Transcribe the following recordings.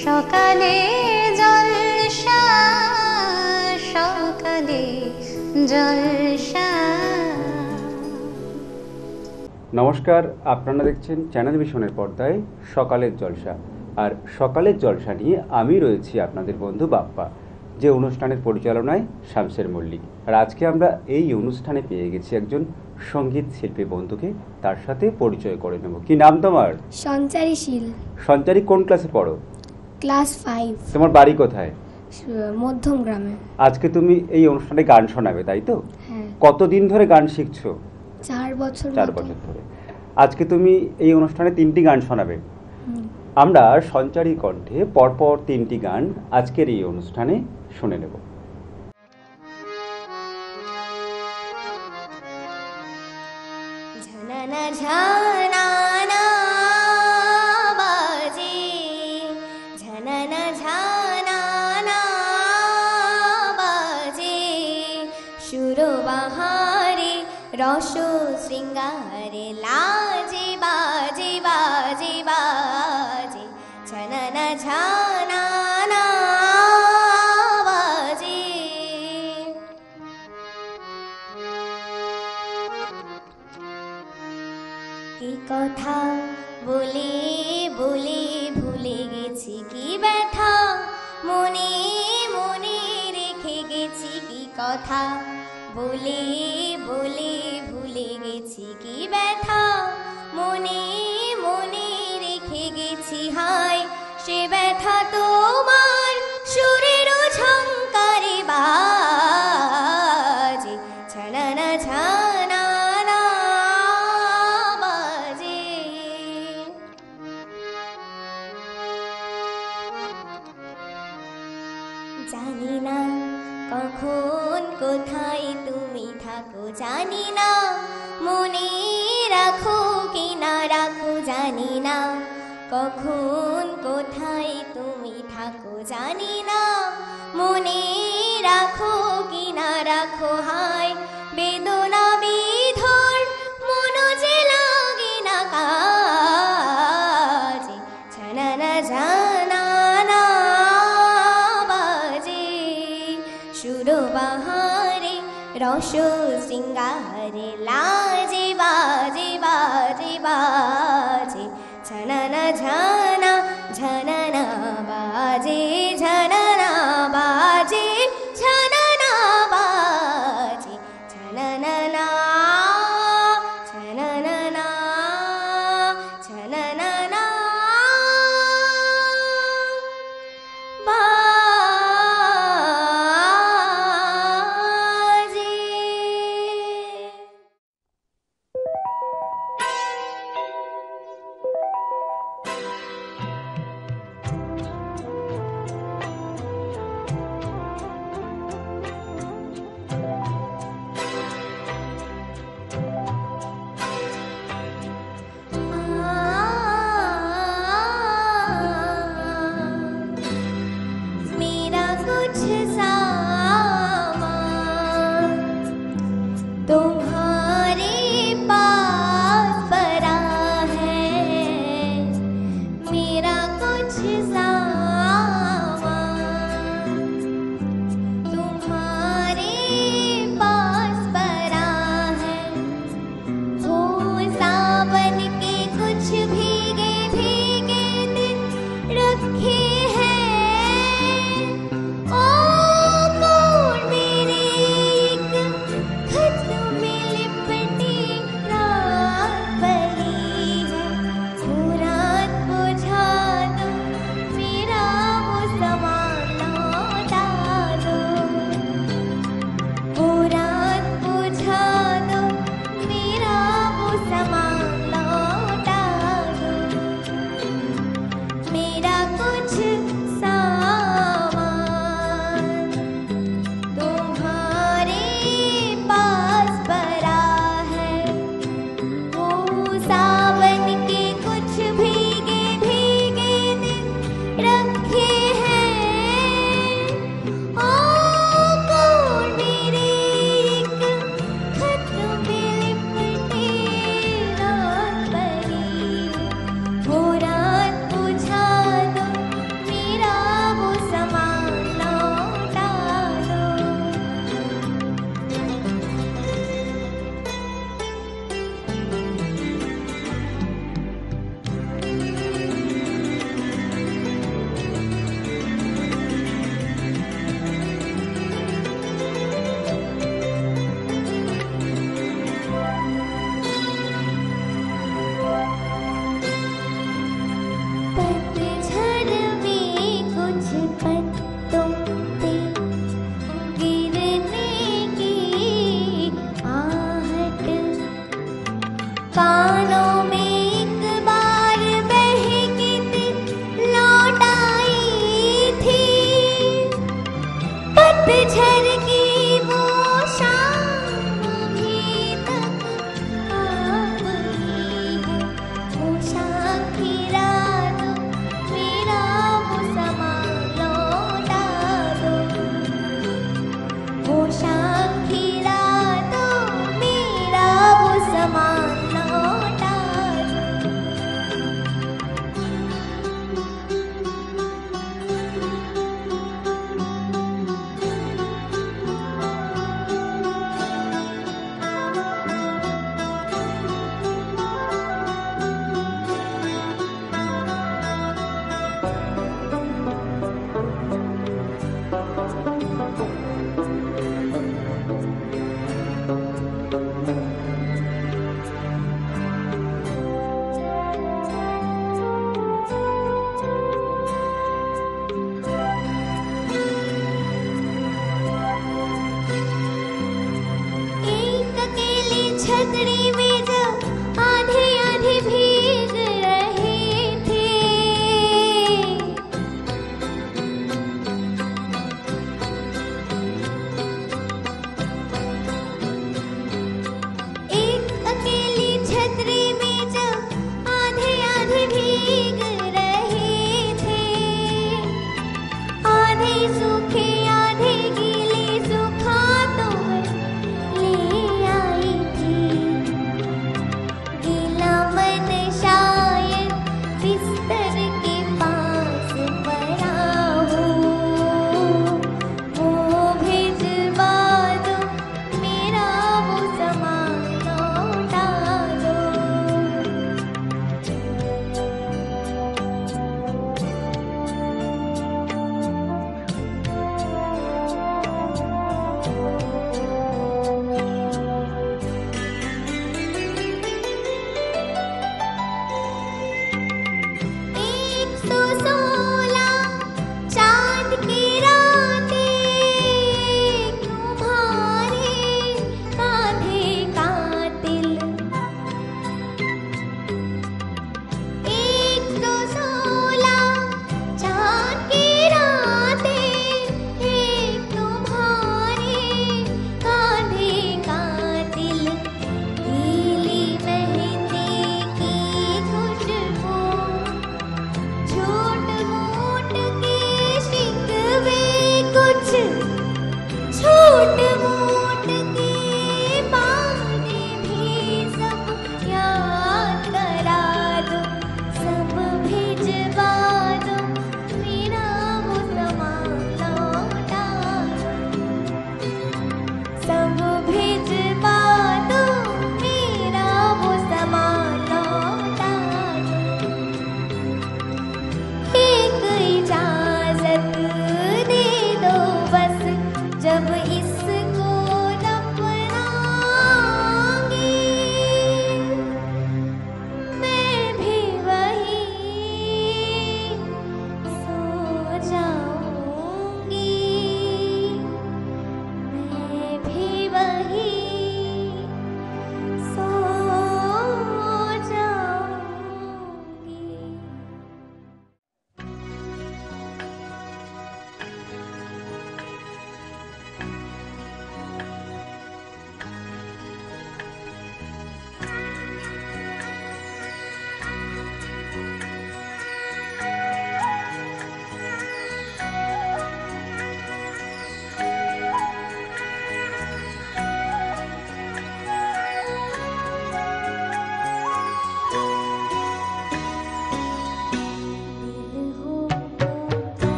সকালে জলসা সকালে জলসা। নমস্কার, আপনারা দেখছেন চ্যানেল ভিশনের পর্দায় সকালের জলসা। আর সকালের জলসা নিয়ে আমি রয়েছি আপনাদের বন্ধু বাপ্পা, যে অনুষ্ঠানের পরিচালনায় শামসের মল্লিক। আর আজকে আমরা এই অনুষ্ঠানে পেয়ে গেছি একজন সঙ্গীত শিল্পী বন্ধুকে, তার সাথে পরিচয় করে নেব। কি নাম তোমার? সঞ্চারী শীল। সঞ্চারী কোন ক্লাসে পড়ো? ক্লাস 5। তোমার বাড়ি কোথায়? মধ্যম গ্রামে। আজকে তুমি এই অনুষ্ঠানে গান শোনাবে, তাই তো? হ্যাঁ। কতদিন ধরে গান শিখছো? 4 বছর। 4 বছর ধরে। আজকে তুমি এই অনুষ্ঠানে 3টি গান শোনাবে। আমরা সঞ্চারী কণ্ঠে পরপর 3টি গান আজকের এই অনুষ্ঠানে শুনে নেব। ঝননা ঝানা বাজে, ঝননা ঝানা বাজে, সুরবাহারে রস শৃঙ্গারে লাজে বাজে বাজে বাজে, ঝননা ঝানা বাজে। কি কথা বলে বলে ভুলে গেছি, কি ব্যথা মনে মনে রেখে গেছি, কি কথা বলে বলে ভুলে গেছি, কি ব্যথা মনে মনে রেখে গেছি। হায় সে ব্যথা তোমার সুরের ঝংকারে বাজে, ঝননা ঝানা বাজে। জানি না কখন কোথায় তুমি থাকো, জানি না মনে রাখো কি না রাখো, জানি না কখন কোথায় তুমি থাকো, জানি না মনে রাখো কি না রাখো। হায় বেদনা বিধর মন যে লাগে না কাজে, ঝননা ঝানা বাজে, সুরবাহারে রস শৃঙ্গারে লাজে বাজে বাজে বাজে, ঝননা ঝানা ঝননা বাজে, ঝননা বাজে, ঝননা বাজে, ঝননা ঝননা ঝননা বাজে। मेरा कुछ सामान तुम्हारे पास पड़ा है, मेरा कुछ सामान तुम्हारे पास पड़ा है। वो सावन के कुछ भीगे भीगे दिन रखे हैं, ओ कौन मेरे एक खत में लिपटी रात पड़ी है। वो रात बुझा दो, मेरा वो सामान लौटा दो, वो रात बुझा दो, मेरा वो सामान लौटा दो। मेरा कुछ सामान तुम्हारे पास पड़ा है, वो सावन के कुछ भीगे भीगे दिन रखे हैं, ओ कौन मेरे एक खत में लिपटे रात पड़ी, वो रात बुझा दो,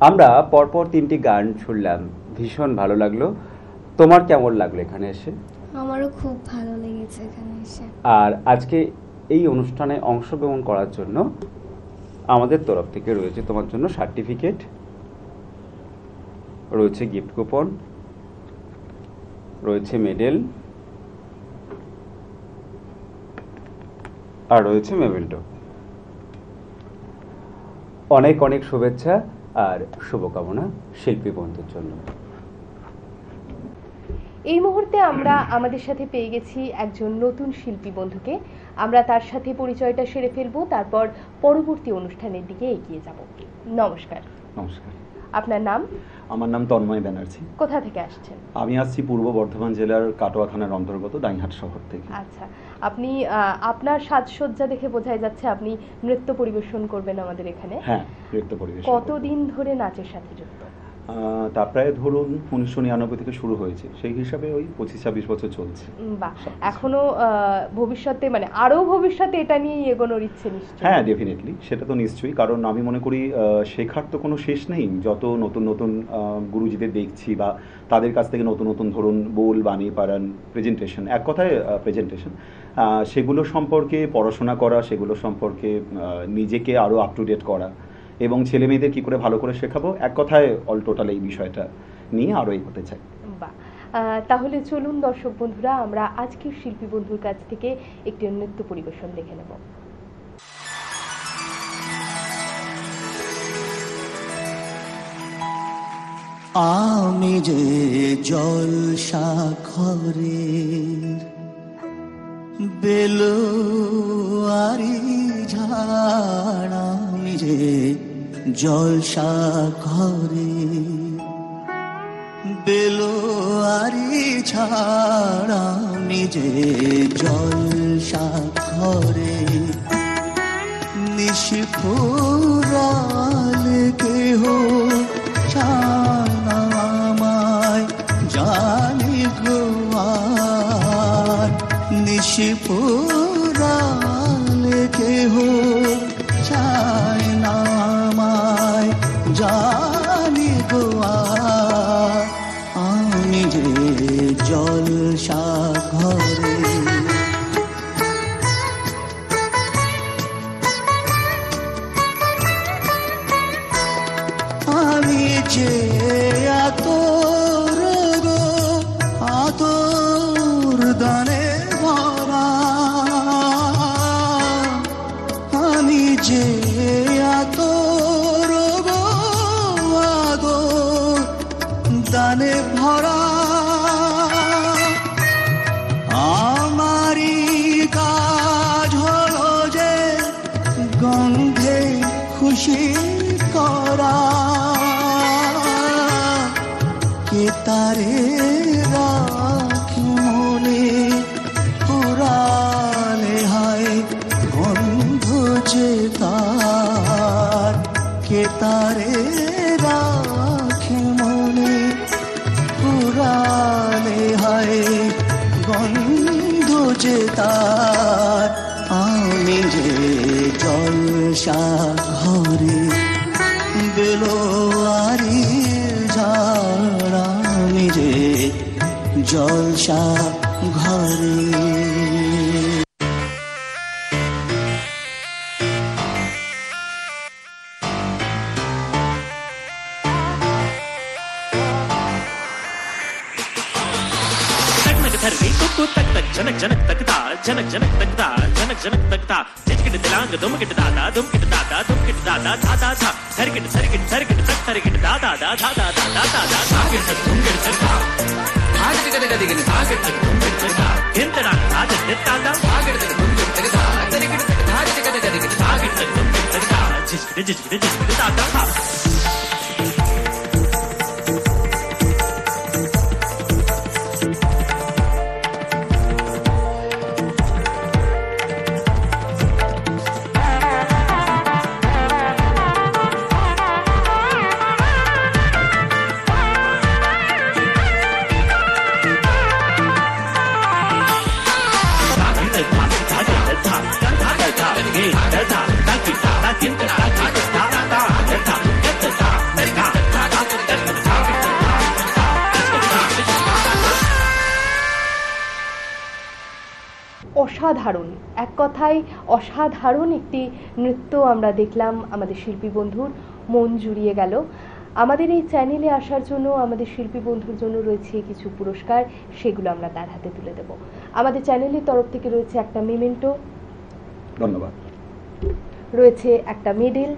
আমরা পরপর 3টি গান শুনলাম, ভীষণ ভালো লাগলো। তোমার কেমন লাগলো এখানে এসে? আমারও খুব ভালো লেগেছে এখানে এসে। আর আজকে এই অনুষ্ঠানে অংশগ্রহণ করার জন্য আমাদের তরফ থেকে রয়েছে তোমার জন্য সার্টিফিকেট, রয়েছে গিফট কুপন, রয়েছে মেডেল, আর রয়েছে মেমেন্টো। অনেক অনেক শুভেচ্ছা আর শুভকামনা শিল্পী বন্ধুর জন্য। এই মুহূর্তে আমরা আমাদের সাথে পেয়ে গেছি একজন নতুন শিল্পী বন্ধুকে। আমরা তার সাথে পরিচয়টা সেরে ফেলবো, তারপর পরবর্তী অনুষ্ঠানের দিকে এগিয়ে যাব। নমস্কার। নমস্কার। আপনার নাম? আমার নাম তন্ময় ব্যানার্জি। কোথা থেকে আসছেন? আমি আসছি পূর্ব বর্ধমান জেলার কাটোয়া থানার অন্তর্গত দাইহাট শহর থেকে। আচ্ছা, আপনি আপনার সাজসজ্জা দেখে বোঝাই যাচ্ছে আপনি নৃত্য পরিবেশন করবেন আমাদের এখানে। হ্যাঁ, নৃত্য পরিবেশন। কতদিন ধরে নাচের সাথে যুক্ত? তা প্রায় ধরুন 1999 থেকে শুরু হয়েছে, সেই হিসাবে ওই 25-26 বছর চলছে। বাহ, এখনো ভবিষ্যতে মানে আরো ভবিষ্যতে এটা নিয়ে এগোনোর ইচ্ছে নিশ্চয়ই? হ্যাঁ, ডেফিনেটলি, সেটা তো নিশ্চয়ই। কারণ আমি মনে করি শেখার তো কোনো শেষ নেই। যত নতুন নতুন গুরুজিদের দেখছি বা তাদের কাছ থেকে নতুন নতুন ধরুন বোল, বাণী, পারান, প্রেজেন্টেশন, এক কথায় প্রেজেন্টেশন, সেগুলো সম্পর্কে পড়াশোনা করা, সেগুলো সম্পর্কে নিজেকে আরও আপ টু ডেট করা এবং ছেলে মেয়েদের কী করে ভালো করে শেখাবো, এক কথায় অল টোটাল এই বিষয়টা নিয়ে আরও এগোতে চাই। বাহ, তাহলে চলুন দর্শক বন্ধুরা, আমরা আজকের শিল্পী বন্ধুর কাছ থেকে একটি নৃত্য পরিবেশন দেখে নেব। আমি যে জলসাঘরের বেলুয়ারি ঝাড়, আমি যে জলসাঘরের বেলুয়ারি ঝাড়, আমি যে জলসাঘরের নিশিফুরাল কেহ আমায় জানি গো আর, নিশিফুরাল কেহ চায় না আমায় জানি গো আর, আমি যে জলসাঘরে আমি যে আতর গো আতর দানে ভরা, আমি যে আতর গো আতর দানে ভরা, আমারি কাজ হলো যে গন্ধে খুশি করা, কে তারে রাখি মনে পুরালে হায় গন্ধ যে তার, কে তারে রাখি মনে পুরালে হায় গন্ধ যে তার, আমি যে জলসাঘরে বেলুয়ারি ঝাড়, আমি যে জলসাঘরে। जनक जनक तकता जनक जनक तकता जनक जनक तकता जिजकिट दिलांग दुमकिट दादा दुमकिट दादा दुमकिट दादा दादा धा सरकिट सरकिट सरकिट तक सरकिट दादा दादा दादा दादा दादा तक दुमकिट तकता आगे कदे कदे कदे आगे तक दुमकिट तकता हिंदरा आगे दादा आगे तक दुमकिट तकता सरकिट तक आगे कदे कदे कदे आगे तक दुमकिट तकता जिजकिट जिजकिट जिजकिट दादा धा da da da da da da da da da da da da অসাধারণ, এক কথায় অসাধারণ একটি নৃত্য আমরা দেখলাম। আমাদের শিল্পী বন্ধুর মন জুড়িয়ে গেল। আমাদের এই চ্যানেলে আসার জন্য আমাদের শিল্পী বন্ধুর জন্য রয়েছে কিছু পুরস্কার, সেগুলো আমরা তার হাতে তুলে দেব। আমাদের চ্যানেলের তরফ থেকে রয়েছে একটা মেমেন্টো, ধন্যবাদ, রয়েছে একটা মেডেল,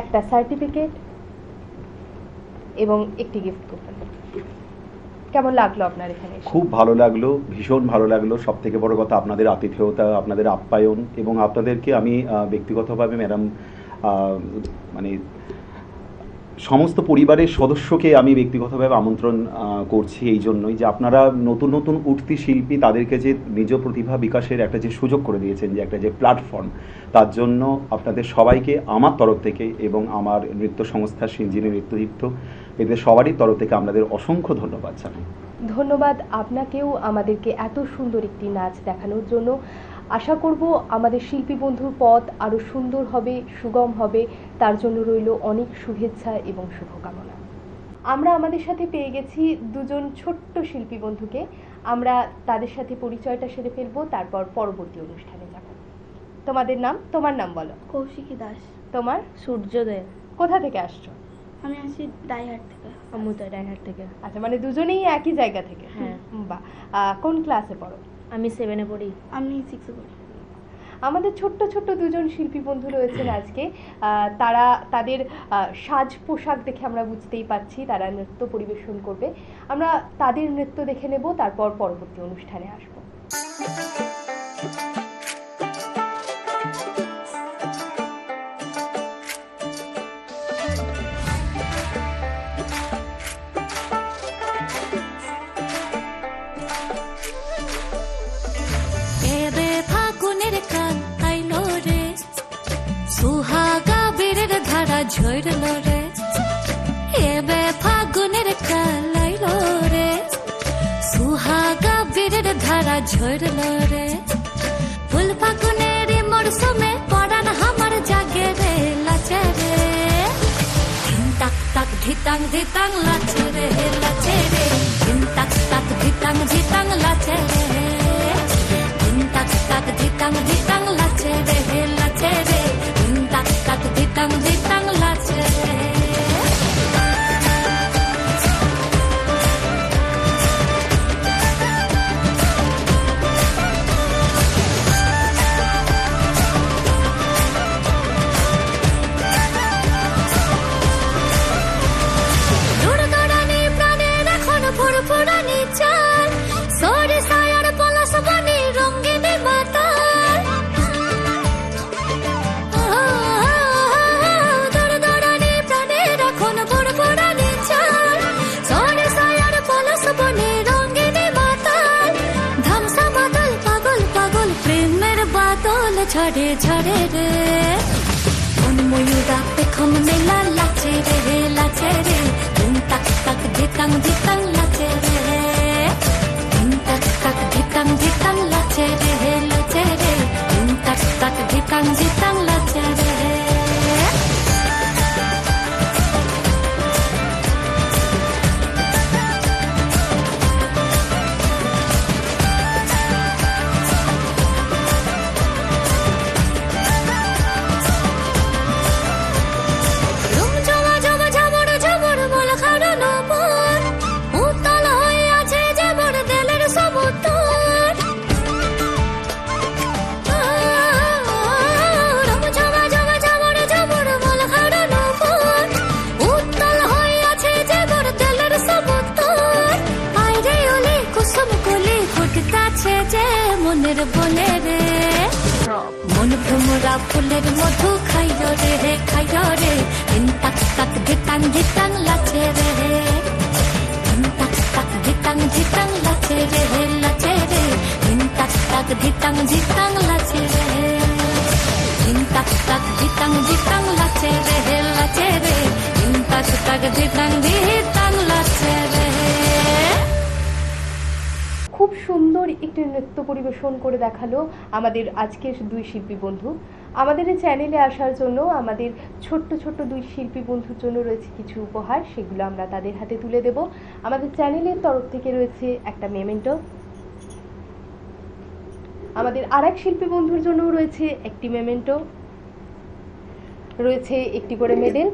একটা সার্টিফিকেট এবং একটি গিফট কুপন। কেমন লাগলো আপনার এখানে এসে? খুব ভালো লাগলো, ভীষণ ভালো লাগলো। সব থেকে বড় কথা আপনাদের আতিথেয়তা, আপনাদের আপ্যায়ন, এবং আপনাদেরকে আমি ব্যক্তিগতভাবে ম্যাডাম মানে সমস্ত পরিবারের সদস্যকে আমি ব্যক্তিগতভাবে আমন্ত্রণ করছি এই জন্যই যে আপনারা নতুন নতুন উঠতি শিল্পী তাদেরকে যে নিজ প্রতিভা বিকাশের একটা যে সুযোগ করে দিয়েছেন, যে একটা যে প্ল্যাটফর্ম, তার জন্য আপনাদের সবাইকে আমার তরফ থেকে এবং আমার নৃত্য সংস্থা সিঞ্জিনী নৃত্যদীপ্ত, এদের সবারই তরফ থেকে আপনাদের অসংখ্য ধন্যবাদ জানাই। ধন্যবাদ আপনাকেও আমাদেরকে এত সুন্দর একটি নাচ দেখানোর জন্য। আশা করব আমাদের শিল্পী বন্ধুর পথ আরও সুন্দর হবে, সুগম হবে, তার জন্য রইল অনেক শুভেচ্ছা এবং শুভকামনা। আমরা আমাদের সাথে পেয়ে গেছি দুজন ছোট্ট শিল্পী বন্ধুকে। আমরা তাদের সাথে পরিচয়টা সেরে ফেলবো, তারপর পরবর্তী অনুষ্ঠানে যাব। তোমাদের নাম? তোমার নাম বলো। কৌশিকী দাস। তোমার? সূর্যোদয়। কোথা থেকে আসছো? আমি আসি ডাইহাট থেকে। অমুদয় ডাইহাট থেকে। আচ্ছা, মানে দুজনেই একই জায়গা থেকে? হ্যাঁ। বাহ। কোন ক্লাসে পড়ো? আমি 7-এ পড়ি। আমি 6-এ পড়ি। আমাদের ছোট্ট ছোট্ট দুজন শিল্পী বন্ধু রয়েছেন আজকে। তারা তাদের সাজ পোশাক দেখে আমরা বুঝতেই পারছি তারা নৃত্য পরিবেশন করবে। আমরা তাদের নৃত্য দেখে নেব, তারপর পরবর্তী অনুষ্ঠানে আসবো। এবে ফাগুনের কাল আইলো রে, সুহাগা বীরের ধারা ঝরল রে। এবে ফাগুনের কাল আইলো রে, সুহাগা বীরের ধারা ঝরল রে। ফুল ফাগুনের মরশুমে পরান হামার জাগে রে লাচে রে। ধিন তাক তাক ধিতাং ধিতাং লাচে রে লাচে রে। ধিন তাক তাক ধিতাং ধিতাং লাচে রে। Tak tak ditang ditang lache re lache re. Tak tak ditang ditang lache re. Durdorani praner ekhon ফুরফুরানি চাল, সরে সায়ার পলাশ বনি রঙিনী মাতাল। দরদরানি প্রাণের এখন ফুরফুরানি চাল, সরে সায়ার পলাশ বনি রঙিনী মাতাল। ধামসা মাতাল পাগল পাগল প্রেমের বাদল ঝরে ঝরে রে। মন ময়ূরা পেখম মেলা লাচে রে লাচে রে। তাক তাক ধিতাং ধিতাং লাচে রে। Tak tak ditang ditang lache re lache re. Tak tak ditang ditang lache re. Rum jama jama jamor jamor bol khadano por. Utal hoye ache jamor deler সমুদ্র। রম জমা জমা jamor jamor বল খাড়ানো পর। উত্তাল হয়ে আছে jamor দেলের সমুদ্র। আইরে ওলে কুসুম কোলে ফুটতাছে যে মনের বলে রে। মন ভ্রমরা ফুলের মধু খাইও রে খাইও রে। তাক তাক ধিতাং ধিতাং লাচে রে। Tak tak ditang ditang lache re lache re. Tak tak ditang ditang lache re. Tak tak ditang ditang lache re lache re. Tak tak ditang ditang lache re. খুব সুন্দর একটি নৃত্য পরিবেশন করে দেখালো আমাদের আজকের দুই শিল্পী বন্ধু। আমাদের এই চ্যানেলে আসার জন্য আমাদের ছোট্ট ছোট্ট দুই শিল্পী বন্ধুর জন্য রয়েছে কিছু উপহার, সেগুলো আমরা তাদের হাতে তুলে দেব। আমাদের চ্যানেলের তরফ থেকে রয়েছে একটা মেমেন্টো, আমাদের আরেক শিল্পী বন্ধুর জন্য রয়েছে একটি মেমেন্টো, রয়েছে একটি করে মেডেল।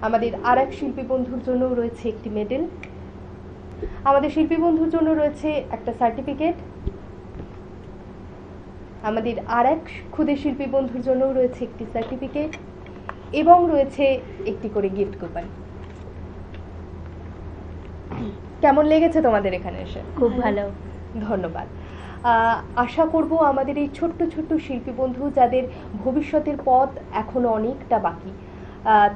আমাদের আরেক শিল্পী বন্ধুর জন্য রয়েছে একটি মেডেল। আমাদের শিল্পী বন্ধুর জন্য রয়েছে একটা সার্টিফিকেট। আমাদের আরেক ক্ষুদে শিল্পী বন্ধুর জন্য রয়েছে একটি সার্টিফিকেট এবং রয়েছে একটি করে গিফট কুপন। কেমন লেগেছে তোমাদের এখানে এসে? খুব ভালো। ধন্যবাদ। আশা করব আমাদের এই ছোট্ট ছোট্ট শিল্পী বন্ধু যাদের ভবিষ্যতের পথ এখনো অনেকটা বাকি,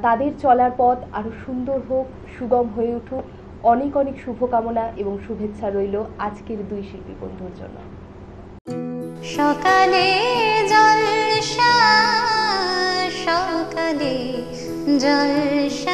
তাদের চলার পথ আরো সুন্দর হোক, সুগম হয়ে উঠুক। অনেক অনেক শুভকামনা এবং শুভেচ্ছা রইল আজকের দুই শিল্পী বন্ধুর জন্য। সকালে জলসা, সকালে জলসা।